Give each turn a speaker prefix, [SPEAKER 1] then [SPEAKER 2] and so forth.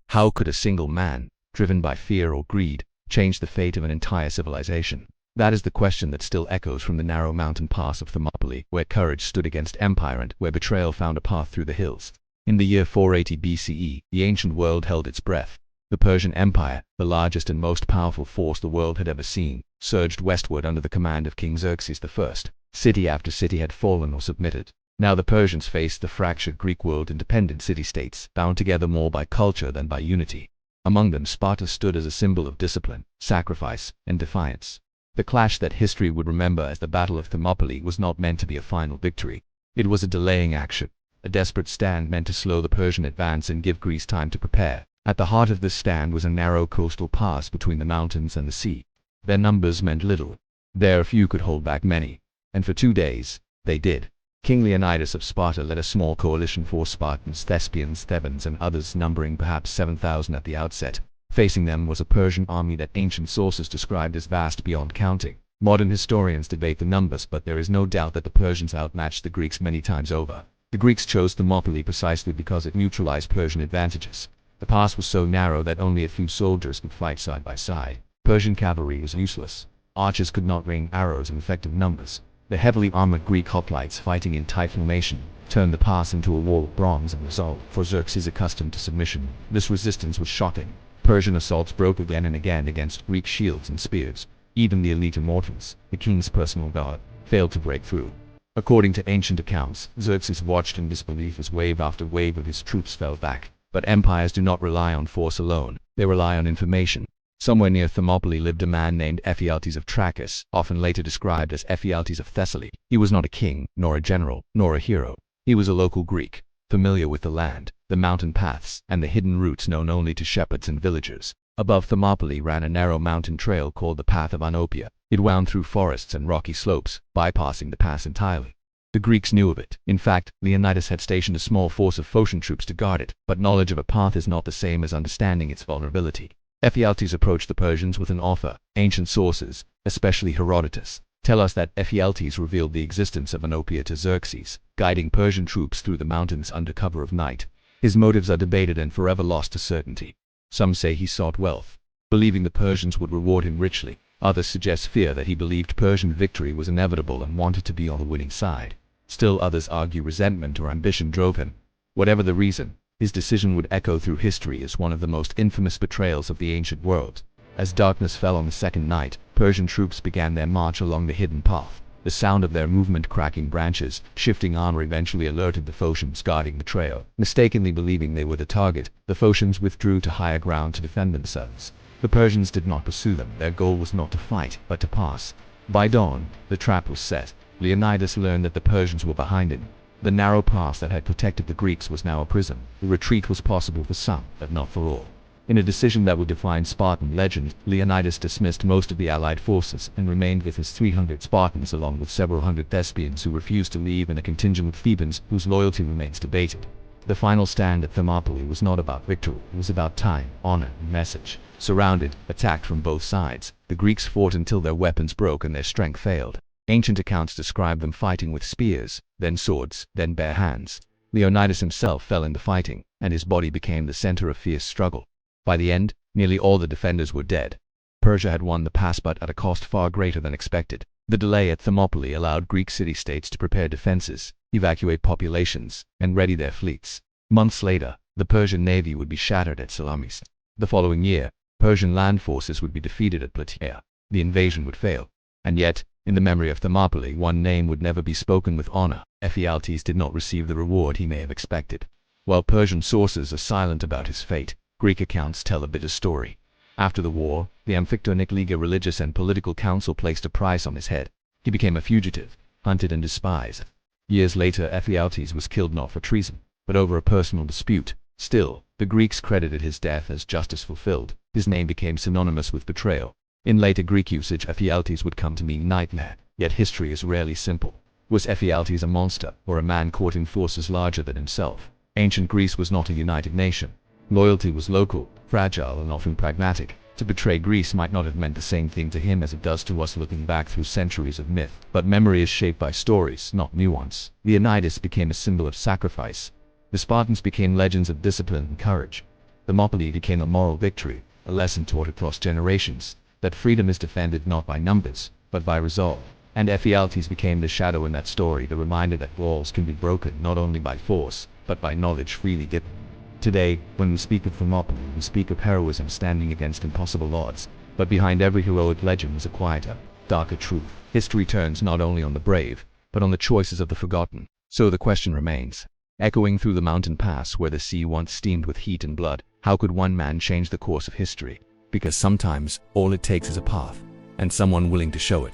[SPEAKER 1] How could a single man, driven by fear or greed, change the fate of an entire civilization? That is the question that still echoes from the narrow mountain pass of Thermopylae, where courage stood against empire and where betrayal found a path through the hills. In the year 480 BCE, the ancient world held its breath. The Persian Empire, the largest and most powerful force the world had ever seen, surged westward under the command of King Xerxes I. City after city had fallen or submitted. Now the Persians faced the fractured Greek world independent city-states, bound together more by culture than by unity. Among them Sparta stood as a symbol of discipline, sacrifice, and defiance. The clash that history would remember as the Battle of Thermopylae was not meant to be a final victory. It was a delaying action, a desperate stand meant to slow the Persian advance and give Greece time to prepare. At the heart of this stand was a narrow coastal pass between the mountains and the sea. Their numbers meant little. There few could hold back many. And for 2 days, they did. King Leonidas of Sparta led a small coalition force: Spartans, Thespians, Thebans, and others numbering perhaps 7,000 at the outset. Facing them was a Persian army that ancient sources described as vast beyond counting. Modern historians debate the numbers, but there is no doubt that the Persians outmatched the Greeks many times over. The Greeks chose Thermopylae precisely because it neutralized Persian advantages. The pass was so narrow that only a few soldiers could fight side by side. Persian cavalry was useless. Archers could not rain arrows in effective numbers. The heavily armored Greek hoplites, fighting in tight formation, turned the pass into a wall of bronze and resolve. For Xerxes, accustomed to submission, this resistance was shocking. Persian assaults broke again and again against Greek shields and spears. Even the elite Immortals, the king's personal guard, failed to break through. According to ancient accounts, Xerxes watched in disbelief as wave after wave of his troops fell back. But empires do not rely on force alone, they rely on information. Somewhere near Thermopylae lived a man named Efialtes of Trachis, often later described as Efialtes of Thessaly. He was not a king, nor a general, nor a hero. He was a local Greek, familiar with the land, the mountain paths, and the hidden routes known only to shepherds and villagers. Above Thermopylae ran a narrow mountain trail called the Path of Oenopiia. It wound through forests and rocky slopes, bypassing the pass entirely. The Greeks knew of it. In fact, Leonidas had stationed a small force of Phocian troops to guard it, but knowledge of a path is not the same as understanding its vulnerability. Ephialtes approached the Persians with an offer. Ancient sources, especially Herodotus, tell us that Ephialtes revealed the existence of Oenopiia to Xerxes, guiding Persian troops through the mountains under cover of night. His motives are debated and forever lost to certainty. Some say he sought wealth, believing the Persians would reward him richly. Others suggest fear, that he believed Persian victory was inevitable and wanted to be on the winning side. Still others argue resentment or ambition drove him. Whatever the reason, his decision would echo through history as one of the most infamous betrayals of the ancient world. As darkness fell on the second night, Persian troops began their march along the hidden path. The sound of their movement, cracking branches, shifting armor, eventually alerted the Phocians guarding the trail. Mistakenly believing they were the target, the Phocians withdrew to higher ground to defend themselves. The Persians did not pursue them. Their goal was not to fight, but to pass. By dawn, the trap was set. Leonidas learned that the Persians were behind him. The narrow pass that had protected the Greeks was now a prison. The retreat was possible for some, but not for all. In a decision that would define Spartan legend, Leonidas dismissed most of the allied forces and remained with his 300 Spartans, along with several hundred Thespians who refused to leave, and a contingent of Thebans whose loyalty remains debated. The final stand at Thermopylae was not about victory, it was about time, honor, and message. Surrounded, attacked from both sides, the Greeks fought until their weapons broke and their strength failed. Ancient accounts describe them fighting with spears, then swords, then bare hands. Leonidas himself fell in the fighting, and his body became the center of fierce struggle. By the end, nearly all the defenders were dead. Persia had won the pass, but at a cost far greater than expected. The delay at Thermopylae allowed Greek city-states to prepare defenses, evacuate populations, and ready their fleets. Months later, the Persian navy would be shattered at Salamis. The following year, Persian land forces would be defeated at Plataea. The invasion would fail. And yet, in the memory of Thermopylae, one name would never be spoken with honor. Ephialtes did not receive the reward he may have expected. While Persian sources are silent about his fate, Greek accounts tell a bitter story. After the war, the Amphictyonic League, a religious and political council, placed a price on his head. He became a fugitive, hunted and despised. Years later, Ephialtes was killed not for treason, but over a personal dispute. Still, the Greeks credited his death as justice fulfilled. His name became synonymous with betrayal. In later Greek usage, Ephialtes would come to mean nightmare. Yet history is rarely simple. Was Ephialtes a monster, or a man caught in forces larger than himself? Ancient Greece was not a united nation. Loyalty was local, fragile, and often pragmatic. To betray Greece might not have meant the same thing to him as it does to us looking back through centuries of myth. But memory is shaped by stories, not nuance. Leonidas became a symbol of sacrifice. The Spartans became legends of discipline and courage. Thermopylae became a moral victory, a lesson taught across generations, that freedom is defended not by numbers, but by resolve. And Efialtes became the shadow in that story, the reminder that walls can be broken not only by force, but by knowledge freely given. Today, when we speak of Thermopylae, we speak of heroism standing against impossible odds, but behind every heroic legend was a quieter, darker truth. History turns not only on the brave, but on the choices of the forgotten. So the question remains, echoing through the mountain pass where the sea once steamed with heat and blood, how could one man change the course of history? Because sometimes all it takes is a path, and someone willing to show it.